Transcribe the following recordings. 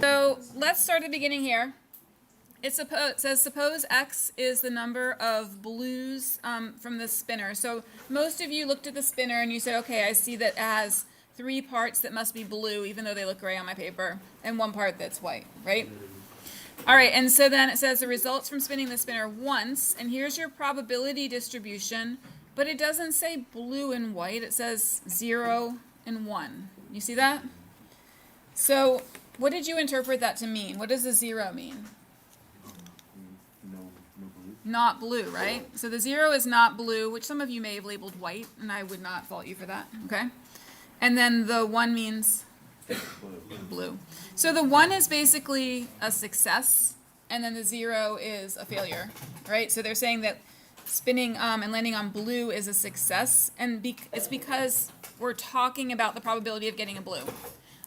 So let's start at the beginning here. It says suppose X is the number of blues from the spinner. So most of you looked at the spinner and you said, okay, I see that it has 3 parts that must be blue, even though they look gray on my paper, and 1 part that's white, right? All right, and so then it says the results from spinning the spinner once, and here's your probability distribution, but it doesn't say blue and white. It says 0 and 1. You see that? So what did you interpret that to mean? What does the 0 mean? No blue. Not blue, right? So the 0 is not blue, which some of you may have labeled white, and I would not fault you for that, okay? And then the 1 means blue. So the 1 is basically a success, and then the 0 is a failure, right? So they're saying that spinning and landing on blue is a success, and it's because we're talking about the probability of getting a blue.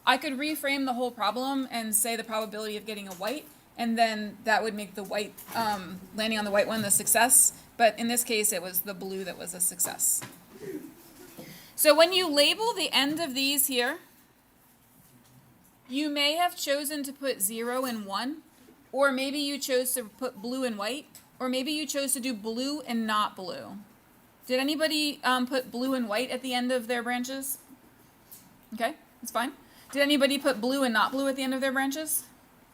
I could reframe the whole problem and say the probability of getting a white, and then that would make the white, landing on the white one the success. But in this case, it was the blue that was a success. So when you label the end of these here, you may have chosen to put 0 and 1, or maybe you chose to put blue and white, or maybe you chose to do blue and not blue. Did anybody put blue and white at the end of their branches? Okay, that's fine. Did anybody put blue and not blue at the end of their branches?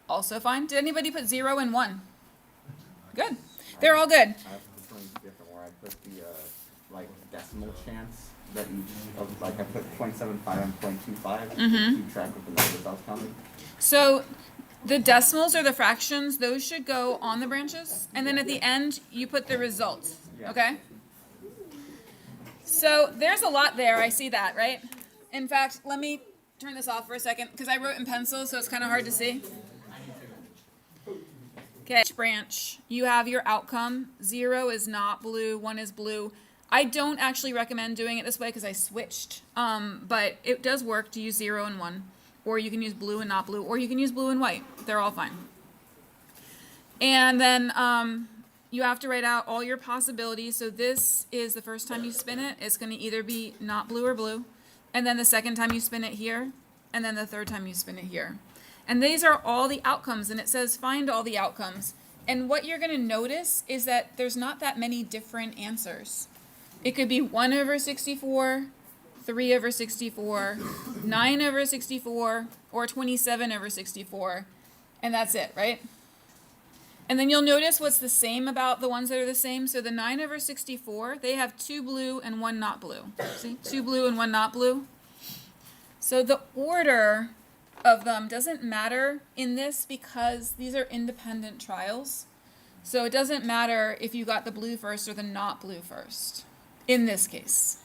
Also fine. Did anybody put 0 and 1? Good. They're all good. I have something different where I put the decimal chance that each of I put 0.75 and 0.25 to keep track of the numbers I was counting. So the decimals or the fractions, those should go on the branches, and then at the end you put the results. Okay? So there's a lot there. I see that, right? In fact, let me turn this off for a second because I wrote in pencil, so it's kind of hard to see. Okay, each branch, you have your outcome. 0 is not blue, 1 is blue. I don't actually recommend doing it this way because I switched, but it does work to use 0 and 1, or you can use blue and not blue, or you can use blue and white. They're all fine. And then you have to write out all your possibilities. So this is the first time you spin it. It's going to either be not blue or blue. And then the second time you spin it here, and then the third time you spin it here. And these are all the outcomes, and it says find all the outcomes. And what you're going to notice is that there's not that many different answers. It could be 1 over 64, 3 over 64, 9 over 64, or 27 over 64, and that's it, right? And then you'll notice what's the same about the ones that are the same. So the 9 over 64, they have 2 blue and 1 not blue. See? 2 blue and 1 not blue. So the order of them doesn't matter in this because these are independent trials. So it doesn't matter if you got the blue first or the not blue first in this case.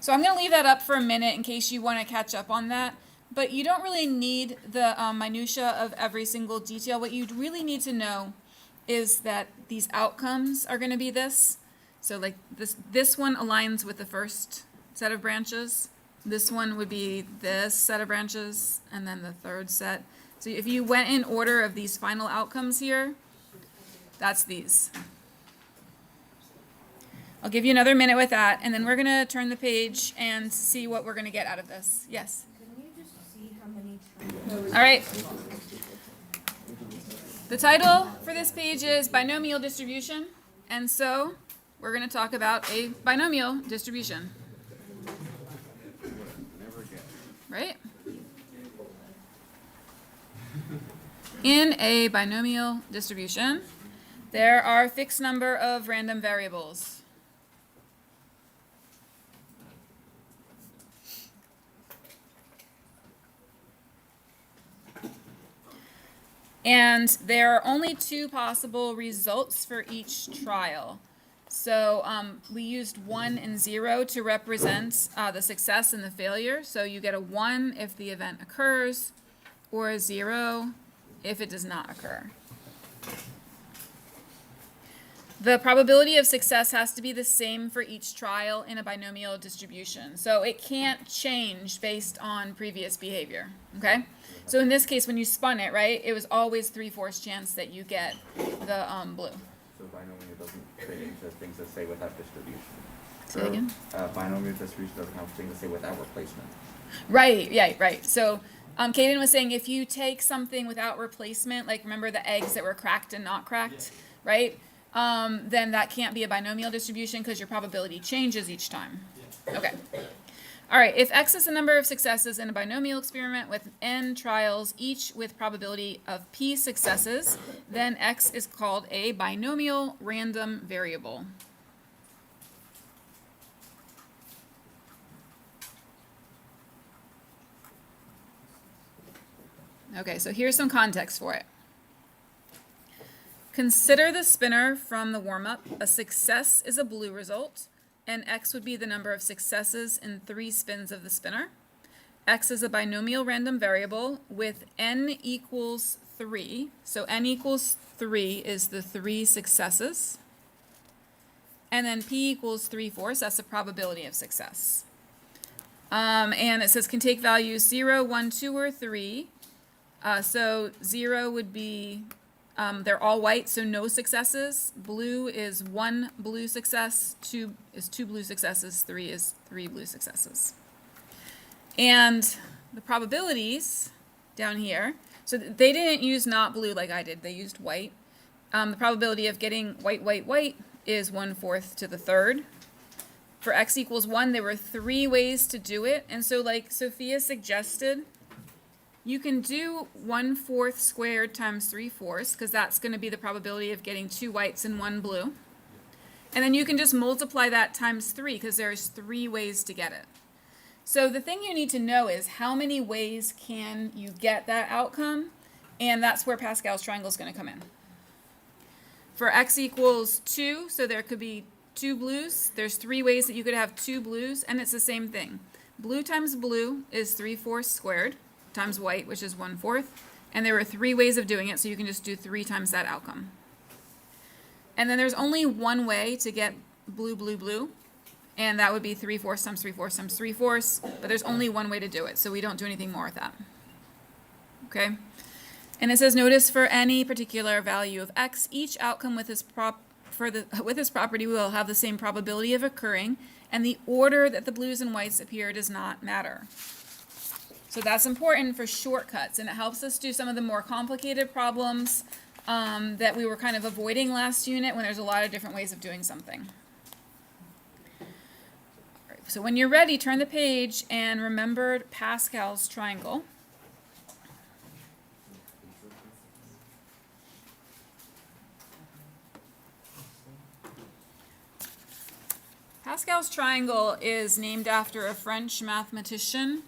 So I'm going to leave that up for a minute in case you want to catch up on that. But you don't really need the minutia of every single detail. What you really need to know is that these outcomes are going to be this. So like this one aligns with the first set of branches. This one would be this set of branches, and then the third set. So if you went in order of these final outcomes here, that's these. I'll give you another minute with that, and then we're going to turn the page and see what we're going to get out of this. Yes? All right. The title for this page is Binomial Distribution, and so we're going to talk about a binomial distribution. Right? In a binomial distribution, there are a fixed number of random variables. And there are only 2 possible results for each trial. So we used 1 and 0 to represent the success and the failure. So you get a 1 if the event occurs, or a 0 if it does not occur. The probability of success has to be the same for each trial in a binomial distribution. So it can't change based on previous behavior, okay? So in this case, when you spun it, right, it was always 3/4 chance that you get the blue. So binomial doesn't fit into things that say without distribution. Say it again? Binomial distribution doesn't have things that say without replacement. Right, yeah, right. So Kaden was saying if you take something without replacement, like remember the eggs that were cracked and not cracked, right? Then that can't be a binomial distribution because your probability changes each time. Okay. All right, if x is the number of successes in a binomial experiment with n trials, each with probability of p successes, then x is called a binomial random variable. Okay, so here's some context for it. Consider the spinner from the warm-up. A success is a blue result, and x would be the number of successes in 3 spins of the spinner. X is a binomial random variable with n equals 3. So n equals 3 is the 3 successes. And then p equals 3/4. That's the probability of success. And it says can take values 0, 1, 2, or 3. So 0 would be, they're all white, so no successes. Blue is 1 blue success, 2 is 2 blue successes, 3 is 3 blue successes. And the probabilities down here, so they didn't use not blue like I did, they used white. The probability of getting white, white, white is 1/4 to the third. For x equals 1, there were 3 ways to do it. And so like Sophia suggested, you can do 1/4 squared times 3/4 because that's going to be the probability of getting 2 whites and 1 blue. And then you can just multiply that times 3 because there's 3 ways to get it. So the thing you need to know is how many ways can you get that outcome, and that's where Pascal's triangle is going to come in. For x equals 2, so there could be 2 blues. There's 3 ways that you could have 2 blues, and it's the same thing. Blue times blue is 3/4 squared times white, which is 1/4. And there were 3 ways of doing it, so you can just do 3 times that outcome. And then there's only one way to get blue, blue, blue, and that would be 3/4 times 3/4 times 3/4, but there's only one way to do it, so we don't do anything more with that. Okay? And it says, notice for any particular value of x, each outcome with this property will have the same probability of occurring, and the order that the blues and whites appear does not matter. So that's important for shortcuts, and it helps us do some of the more complicated problems that we were kind of avoiding last unit when there's a lot of different ways of doing something. All right, so when you're ready, turn the page and remember Pascal's triangle. Pascal's triangle is named after a French mathematician,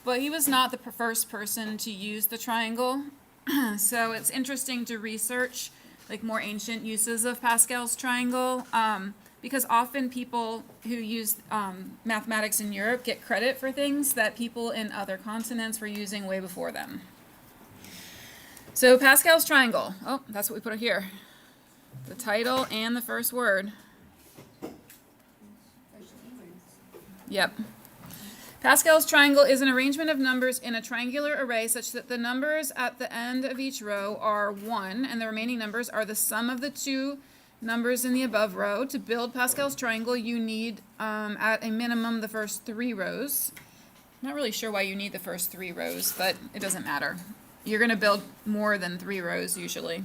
but he was not the first person to use the triangle. So it's interesting to research like more ancient uses of Pascal's triangle, because often people who use mathematics in Europe get credit for things that people in other continents were using way before them. So Pascal's triangle, oh, that's what we put here. The title and the first word. Yep. Pascal's triangle is an arrangement of numbers in a triangular array such that the numbers at the end of each row are 1, and the remaining numbers are the sum of the 2 numbers in the above row. To build Pascal's triangle, you need, at a minimum, the first 3 rows. I'm not really sure why you need the first 3 rows, but it doesn't matter. You're going to build more than 3 rows usually.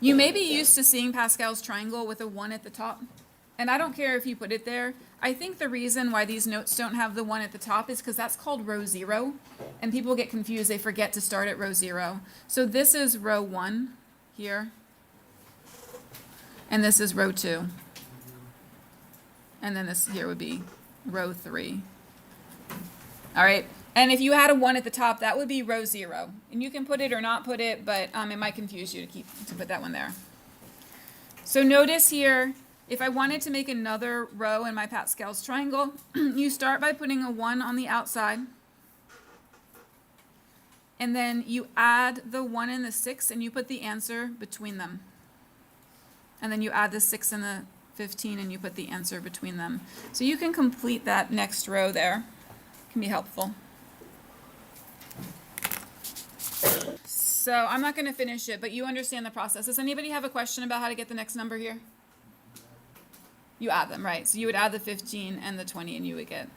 You may be used to seeing Pascal's triangle with a 1 at the top. And I don't care if you put it there. I think the reason why these notes don't have the 1 at the top is because that's called row 0. And people get confused. They forget to start at row 0. So this is row 1 here. And this is row 2. And then this here would be row 3. All right. And if you had a 1 at the top, that would be row 0. And you can put it or not put it, but it might confuse you to put that one there. So notice here, if I wanted to make another row in my Pascal's triangle, you start by putting a 1 on the outside. And then you add the 1 and the 6, and you put the answer between them. And then you add the 6 and the 15, and you put the answer between them. So you can complete that next row there. It can be helpful. So I'm not going to finish it, but you understand the process. Does anybody have a question about how to get the next number here? You add them, right? So you would add the 15 and the 20, and you would get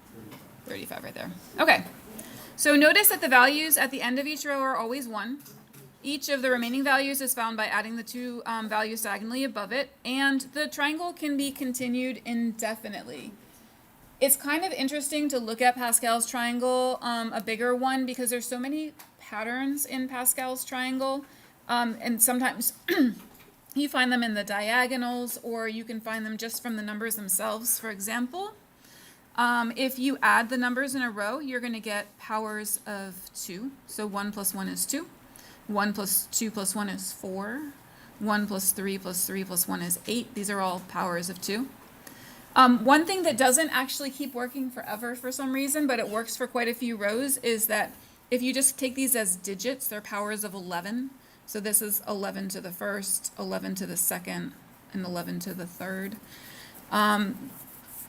35 right there. Okay. So notice that the values at the end of each row are always 1. Each of the remaining values is found by adding the two values diagonally above it, and the triangle can be continued indefinitely. It's kind of interesting to look at Pascal's triangle, a bigger one, because there's so many patterns in Pascal's triangle, and sometimes you find them in the diagonals, or you can find them just from the numbers themselves. For example, if you add the numbers in a row, you're going to get powers of 2. So 1 plus 1 is 2. 1 plus 2 plus 1 is 4. 1 plus 3 plus 3 plus 1 is 8. These are all powers of 2. One thing that doesn't actually keep working forever for some reason, but it works for quite a few rows, is that if you just take these as digits, they're powers of 11. So this is 11 to the first, 11 to the second, and 11 to the third.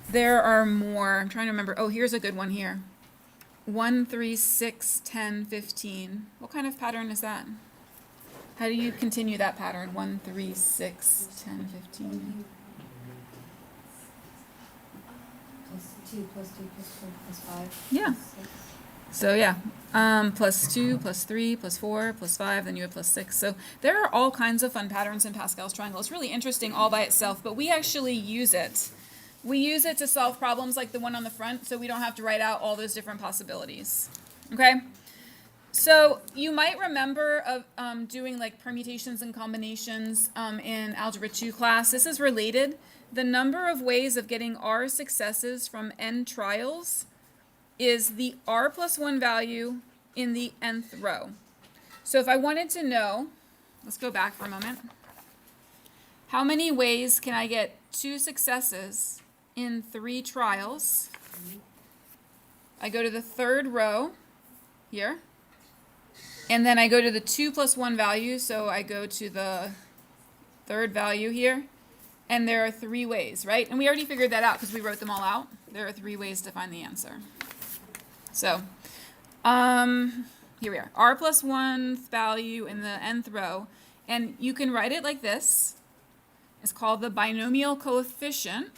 There are more. I'm trying to remember. Oh, here's a good one here. 1, 3, 6, 10, 15. What kind of pattern is that? How do you continue that pattern? 1, 3, 6, 10, 15. Plus 2, plus 2, plus 4, plus 5. Yeah. Plus 6. So yeah, plus 2, plus 3, plus 4, plus 5, then you have plus 6. So there are all kinds of fun patterns in Pascal's triangle. It's really interesting all by itself, but we actually use it. We use it to solve problems like the one on the front, so we don't have to write out all those different possibilities. Okay? So you might remember of doing like permutations and combinations in Algebra 2 class. This is related. The number of ways of getting R successes from n trials is the R plus 1 value in the nth row. So if I wanted to know, let's go back for a moment. How many ways can I get 2 successes in 3 trials? I go to the third row here, and then I go to the 2 plus 1 value, so I go to the third value here, and there are 3 ways, right? And we already figured that out because we wrote them all out. There are 3 ways to find the answer. So, here we are. R plus 1 value in the nth row, and you can write it like this. It's called the binomial coefficient.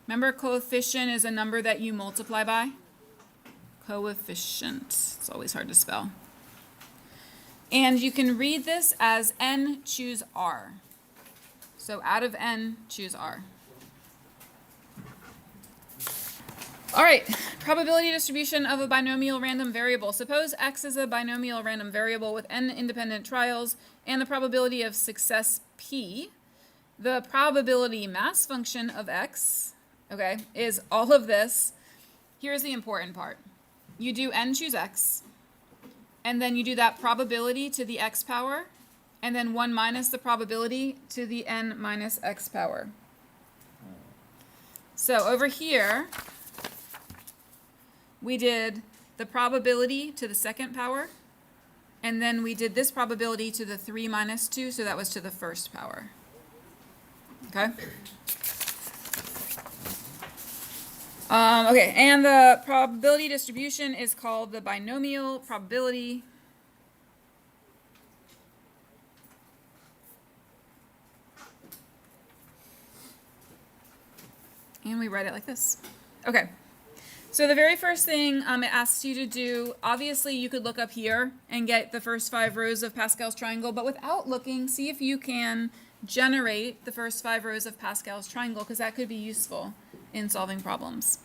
Remember, coefficient is a number that you multiply by? Coefficient. It's always hard to spell. And you can read this as n choose R. So out of n, choose R. All right, probability distribution of a binomial random variable. Suppose x is a binomial random variable with n independent trials and the probability of success p. The probability mass function of x, okay, is all of this. Here's the important part. You do n choose x, and then you do that probability to the x power, and then 1 minus the probability to the n minus x power. So over here, we did the probability to the second power, and then we did this probability to the 3 minus 2, so that was to the first power. Okay? Okay, and the probability distribution is called the binomial probability. And we write it like this. Okay. So the very first thing it asks you to do, obviously you could look up here and get the first 5 rows of Pascal's triangle, but without looking, see if you can generate the first 5 rows of Pascal's triangle, because that could be useful in solving problems.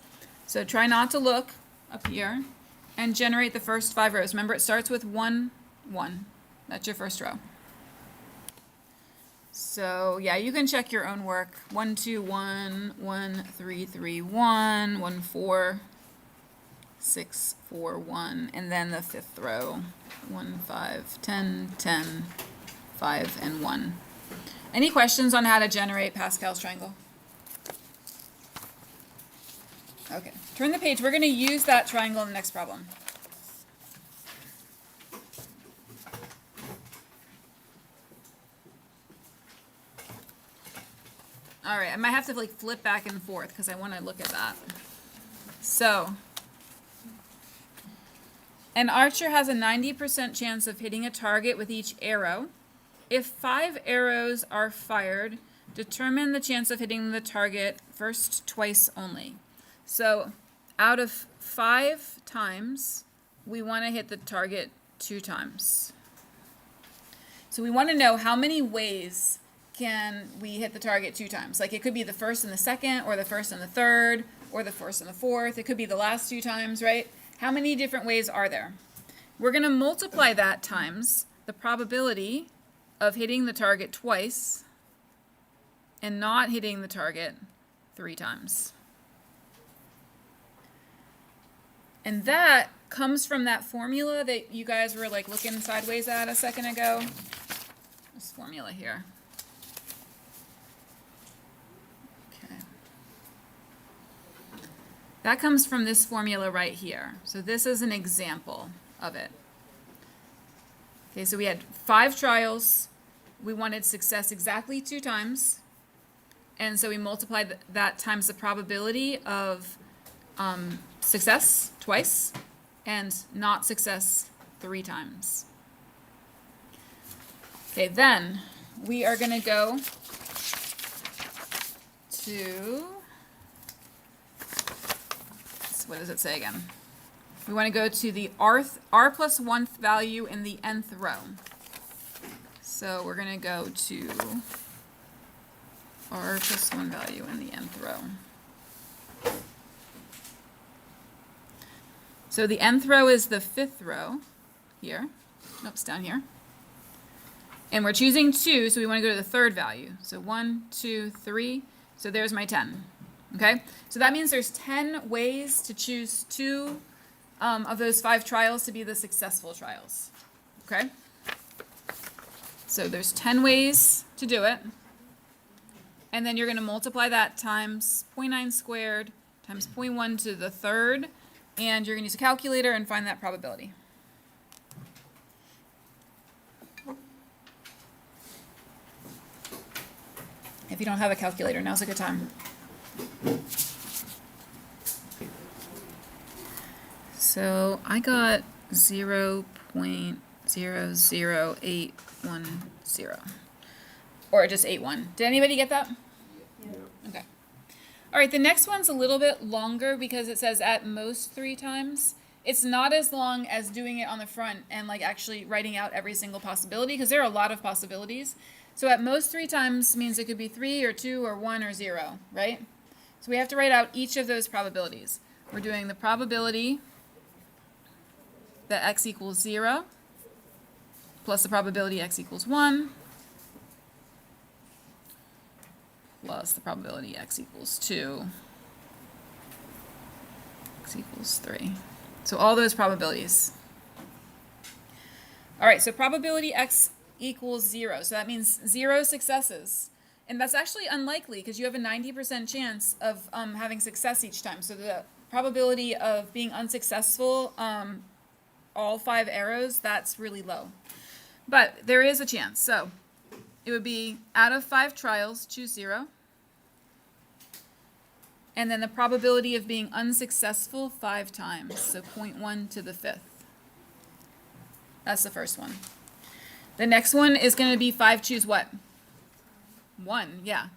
So try not to look up here and generate the first 5 rows. Remember, it starts with 1, 1. That's your first row. So yeah, you can check your own work. 1, 2, 1, 1, 3, 3, 1, 1, 4, 6, 4, 1, and then the 5th row. 1, 5, 10, 10, 5, and 1. Any questions on how to generate Pascal's triangle? Okay, turn the page. We're going to use that triangle in the next problem. All right, I might have to like flip back and forth because I want to look at that. So, an archer has a 90% chance of hitting a target with each arrow. If 5 arrows are fired, determine the chance of hitting the target first twice only. So out of 5 times, we want to hit the target 2 times. So we want to know how many ways can we hit the target 2 times. Like it could be the first and the second, or the first and the third, or the first and the fourth. It could be the last 2 times, right? How many different ways are there? We're going to multiply that times the probability of hitting the target twice and not hitting the target 3 times. And that comes from that formula that you guys were like looking sideways at a second ago. This formula here. Okay. That comes from this formula right here. So this is an example of it. Okay, so we had 5 trials. We wanted success exactly 2 times. And so we multiplied that times the probability of success twice and not success 3 times. Okay, then we are going to go to, what does it say again? We want to go to the r plus 1th value in the nth row. So we're going to go to r plus 1 value in the nth row. So the nth row is the 5th row here. Nope, it's down here. And we're choosing 2, so we want to go to the 3rd value. So 1, 2, 3. So there's my 10. Okay? So that means there's 10 ways to choose 2 of those 5 trials to be the successful trials. Okay? So there's 10 ways to do it. And then you're going to multiply that times 0.9 squared times 0.1 to the 3rd. And you're going to use a calculator and find that probability. If you don't have a calculator, now's a good time. So I got 0.00810. Or just 81. Did anybody get that? Yeah. Okay. All right, the next one's a little bit longer because it says at most 3 times. It's not as long as doing it on the front and like actually writing out every single possibility because there are a lot of possibilities. So at most 3 times means it could be 3 or 2 or 1 or 0, right? So we have to write out each of those probabilities. We're doing the probability that x equals 0 plus the probability x equals 1 plus the probability x equals 2, x equals 3. So all those probabilities. All right, so probability x equals 0. So that means 0 successes. And that's actually unlikely because you have a 90% chance of having success each time. So the probability of being unsuccessful, all 5 arrows, that's really low. But there is a chance. So it would be out of 5 trials, choose 0. And then the probability of being unsuccessful 5 times. So 0.1 to the 5th. That's the first one. The next one is going to be 5 choose what? 1, yeah.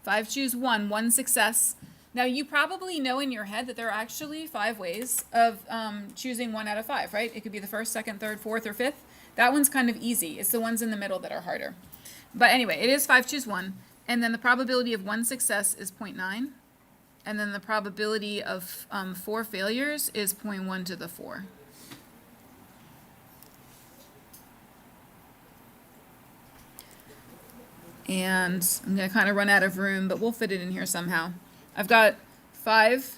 5 choose 1, 1 success. Now you probably know in your head that there are actually 5 ways of choosing 1 out of 5, right? It could be the 1st, 2nd, 3rd, 4th, or 5th. That one's kind of easy. It's the ones in the middle that are harder. But anyway, it is 5 choose 1. And then the probability of 1 success is 0.9. And then the probability of 4 failures is 0.1 to the 4. And I'm going to kind of run out of room, but we'll fit it in here somehow. I've got 5,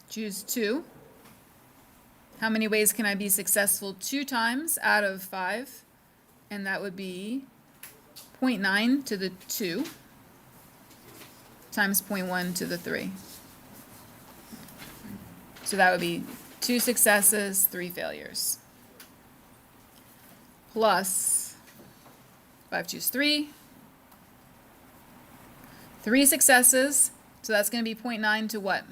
choose 2. How many ways can I be successful 2 times out of 5? And that would be 0.9 to the 2 times 0.1 to the 3. So that would be 2 successes, 3 failures. Plus 5 choose 3. 3 successes, so that's going to be 0.9 to what?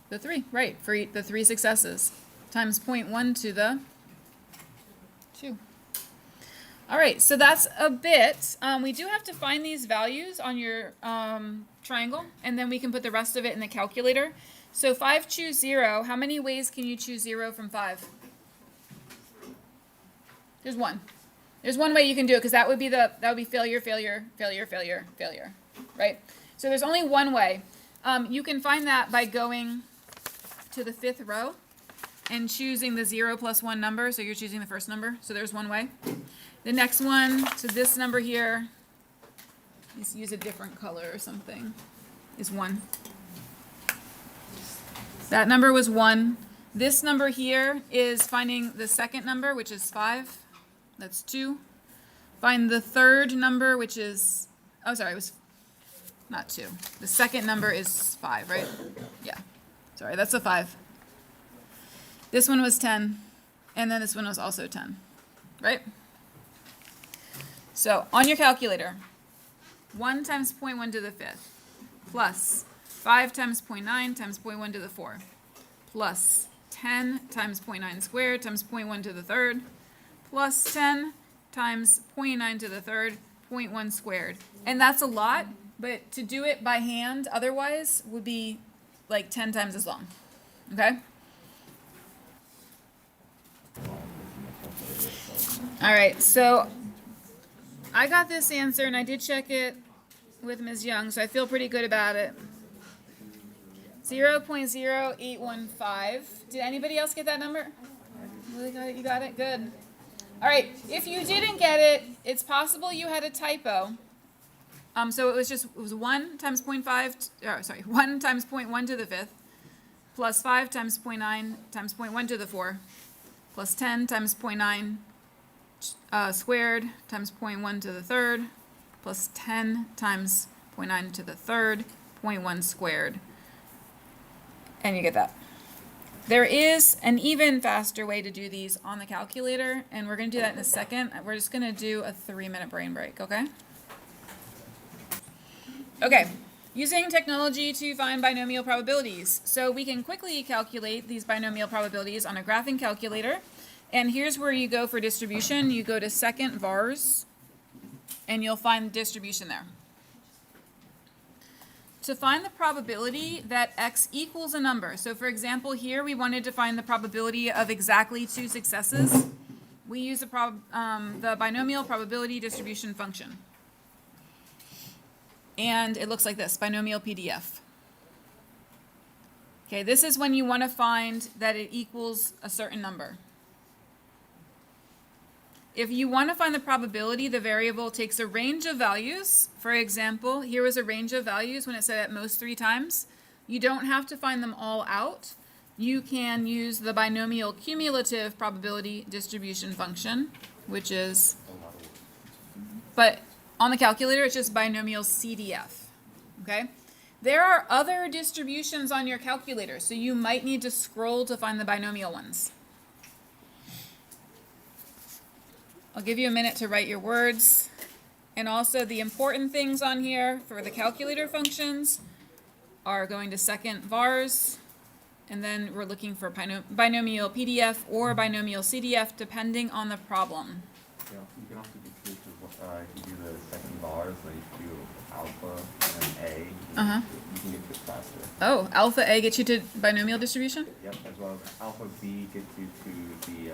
The 3, right, for the 3 successes, times 0.1 to the 2. All right, so that's a bit. We do have to find these values on your triangle, and then we can put the rest of it in the calculator. So 5 choose 0. How many ways can you choose 0 from 5? There's one. There's one way you can do it, because that would be failure, failure, failure, failure, failure, right? So there's only one way. You can find that by going to the 5th row and choosing the 0 plus 1 number. So you're choosing the first number. So there's one way. The next one, so this number here, let's use a different color or something, is 1. That number was 1. This number here is finding the second number, which is 5. That's 2. Find the third number, which is, oh, sorry, it was not 2. The second number is 5, right? Yeah. Sorry, that's a 5. This one was 10. And then this one was also 10, right? So on your calculator, 1 times 0.1 to the 5th plus 5 times 0.9 times 0.1 to the 4 plus 10 times 0.9 squared times 0.1 to the 3rd plus 10 times 0.9 to the 3rd, 0.1 squared. And that's a lot, but to do it by hand otherwise would be like 10 times as long, okay? All right, so I got this answer, and I did check it with Ms. Young, so I feel pretty good about it. 0.0815. Did anybody else get that number? Really got it? You got it? Good. All right, if you didn't get it, it's possible you had a typo. So it was 1 times 0.5, 1 times 0.1 to the 5th, plus 5 times 0.9 times 0.1 to the 4, plus 10 times 0.9 squared times 0.1 to the 3rd, plus 10 times 0.9 to the 3rd, 0.1 squared. And you get that. There is an even faster way to do these on the calculator, and we're going to do that in a second. We're just going to do a 3-minute brain break, okay? Okay, using technology to find binomial probabilities. So we can quickly calculate these binomial probabilities on a graphing calculator. And here's where you go for distribution. You go to second vars, and you'll find the distribution there. To find the probability that x equals a number, so for example here we wanted to find the probability of exactly 2 successes, we use the binomial probability distribution function. And it looks like this, binomial PDF. Okay, this is when you want to find that it equals a certain number. If you want to find the probability, the variable takes a range of values. For example, here was a range of values when it said at most 3 times. You don't have to find them all out. You can use the binomial cumulative probability distribution function, which is, but on the calculator, it's just binomial CDF, okay? There are other distributions on your calculator, so you might need to scroll to find the binomial ones. I'll give you a minute to write your words. And also the important things on here for the calculator functions are going to second vars, and then we're looking for binomial PDF or binomial CDF depending on the problem. Yeah, you can also do two, if you do the second vars, like you do alpha and then A, you can get to it faster. Oh, alpha A gets you to binomial distribution? Yep, as well as alpha B gets you to the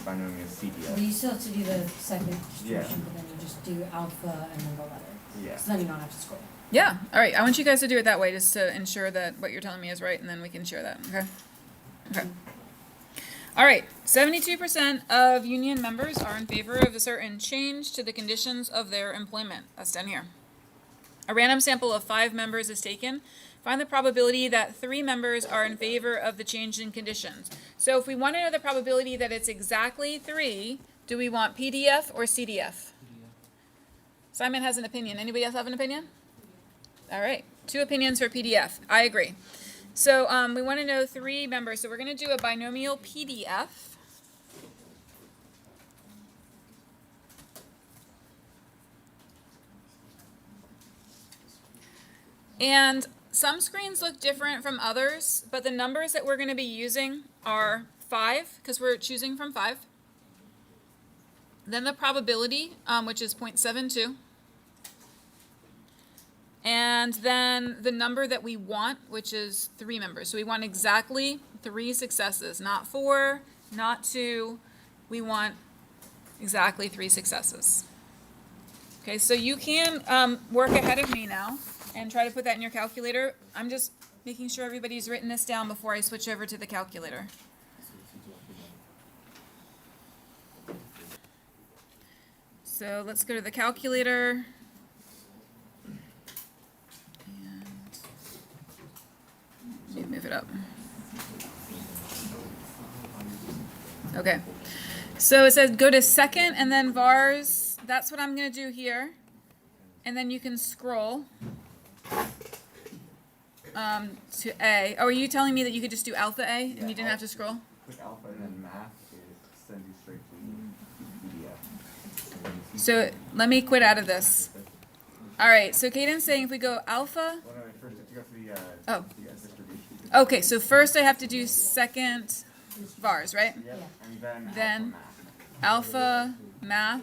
binomial CDF. But you still have to do the second distribution, Yeah. but then you just do alpha and then the letter. Yeah. So then you don't have to scroll. Yeah. All right. I want you guys to do it that way just to ensure that what you're telling me is right, and then we can share that. Okay? Okay. All right. 72% of union members are in favor of a certain change to the conditions of their employment. That's down here. A random sample of 5 members is taken. Find the probability that 3 members are in favor of the change in conditions. So if we want to know the probability that it's exactly 3, do we want PDF or CDF? Simon has an opinion. Anybody else have an opinion? All right. 2 opinions for PDF. I agree. So we want to know 3 members. So we're going to do a binomial PDF. And some screens look different from others, but the numbers that we're going to be using are 5, because we're choosing from 5. then the probability, which is 0.72, and then the number that we want, which is 3 members. So we want exactly 3 successes, not 4, not 2. We want exactly 3 successes. Okay, so you can work ahead of me now and try to put that in your calculator. I'm just making sure everybody's written this down before I switch over to the calculator. So let's go to the calculator. And let me move it up. Okay. So it says go to second and then vars. That's what I'm going to do here. And then you can scroll to A. Oh, are you telling me that you could just do alpha A and you didn't have to scroll? Click alpha and then math is send you straight to PDF. So let me quit out of this. All right, so Caden's saying if we go alpha. Well, no, first if you go to the, Oh. the distribution. Okay, so first I have to do second vars, right? Yep, and Then alpha math. math.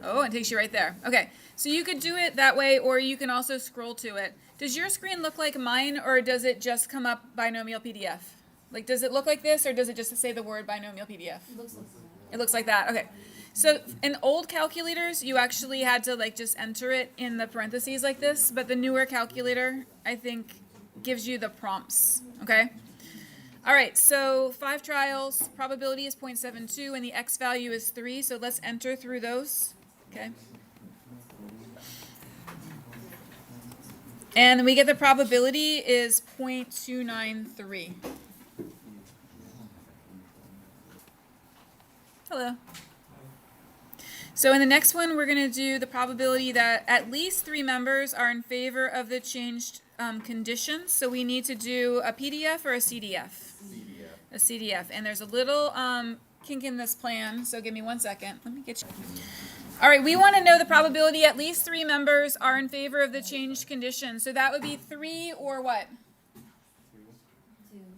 Oh, it takes you right there. Okay, so you could do it that way, or you can also scroll to it. Does your screen look like mine, or does it just come up binomial PDF? Like, does it look like this, or does it just say the word binomial PDF? It looks like It looks like that. Okay. So in old calculators, you actually had to like just enter it in the parentheses like this, but the newer calculator, I think, gives you the prompts. Okay. All right. So 5 trials, probability is 0.72, and the x value is 3. So let's enter through those. Okay. And we get the probability is 0.293. Hello. So in the next one, we're going to do the probability that at least 3 members are in favor of the changed conditions. So we need to do a PDF or a CDF? A CDF. And there's a little kink in this plan, so give me 1 second. Let me get you. All right, we want to know the probability at least 3 members are in favor of the changed conditions. So that would be 3 or what? 2.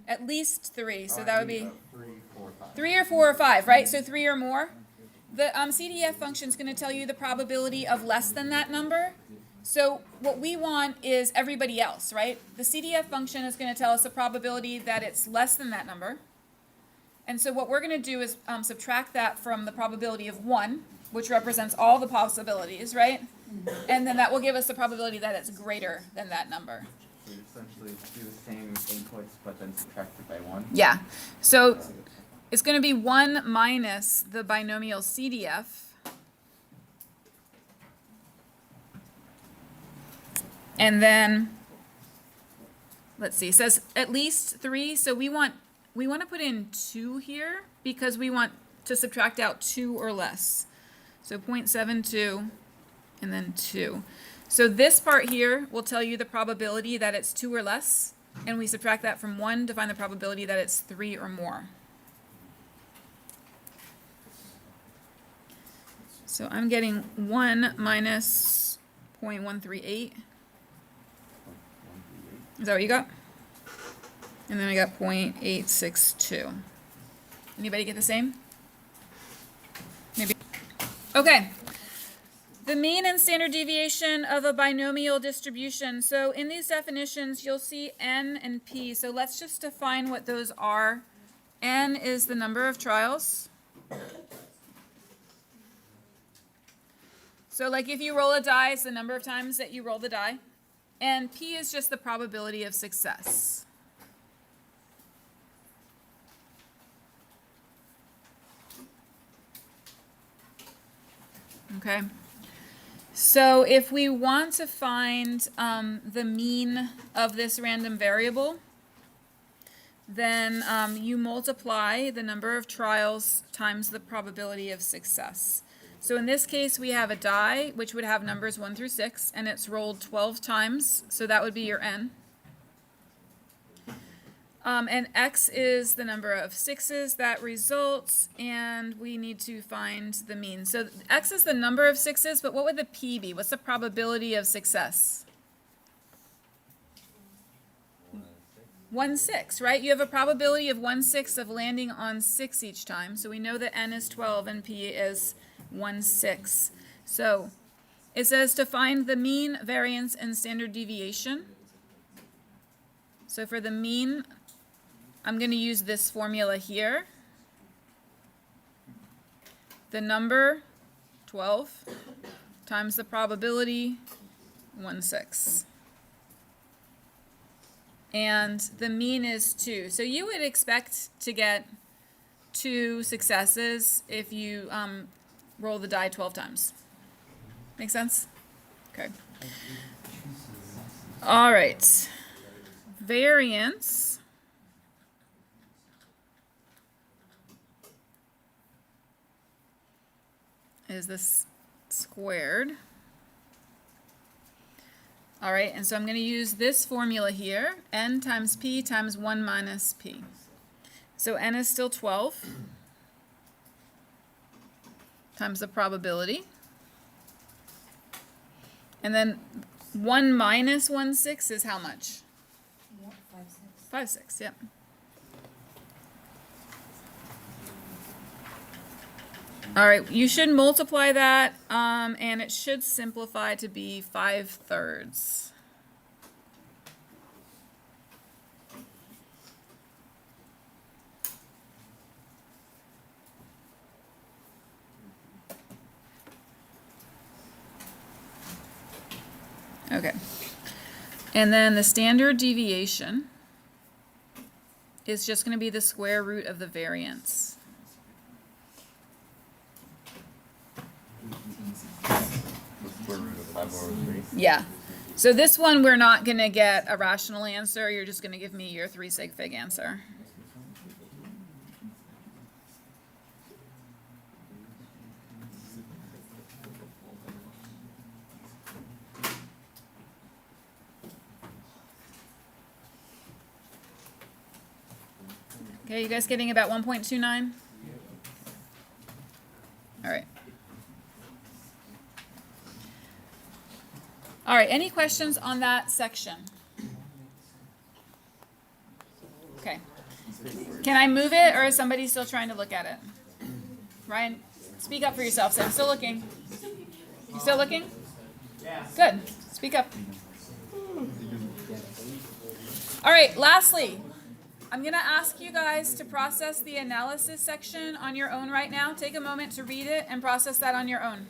At least 3. So that would be 3, 4, 5. 3 or 4 or 5, right? So 3 or more. The CDF function is going to tell you the probability of less than that number. So what we want is everybody else, right? The CDF function is going to tell us the probability that it's less than that number. And so what we're going to do is subtract that from the probability of 1, which represents all the possibilities, right? And then that will give us the probability that it's greater than that number. So you essentially do the same inputs, but then subtract it by 1. Yeah. So it's going to be 1 minus the binomial CDF. And then, let's see, it says at least 3. So we want to put in 2 here because we want to subtract out 2 or less. So 0.72 and then 2. So this part here will tell you the probability that it's 2 or less. And we subtract that from 1 to find the probability that it's 3 or more. So I'm getting 1 minus 0.138. Is that what you got? And then I got 0.862. Anybody get the same? Maybe. Okay. The mean and standard deviation of a binomial distribution. So in these definitions, you'll see N and P. So let's just define what those are. N is the number of trials. So like if you roll a die, it's the number of times that you roll the die. And P is just the probability of success. Okay. So if we want to find the mean of this random variable, then you multiply the number of trials times the probability of success. So in this case, we have a die, which would have numbers 1 through 6, and it's rolled 12 times, so that would be your N. And X is the number of 6s that results, and we need to find the mean. So X is the number of 6s, but what would the P be? What's the probability of success? 1/6, right? You have a probability of 1/6 of landing on 6 each time, so we know that N is 12 and P is 1/6. So it says to find the mean, variance, and standard deviation. So for the mean, I'm going to use this formula here. The number, 12, times the probability, 1/6. And the mean is 2. So you would expect to get 2 successes if you roll the die 12 times. Make sense? Okay. All right. Variance is this squared. All right, and so I'm going to use this formula here, n times p times 1 minus p. So n is still 12 times the probability. And then 1 minus 1/6 is how much? Yep, 5, 6. 5/6, yep. All right, you should multiply that, and it should simplify to be 5/3. Okay. And then the standard deviation is just going to be the square root of the variance. The square root of 5/3. Yeah. So this one, we're not going to get a rational answer. You're just going to give me your 3 sig fig answer. Okay, you guys getting about 1.29? All right. All right, any questions on that section? Okay. Can I move it, or is somebody still trying to look at it? Ryan, speak up for yourself. Say, I'm still looking. You still looking? Yeah. Good. Speak up. All right, lastly, I'm going to ask you guys to process the analysis section on your own right now. Take a moment to read it and process that on your own.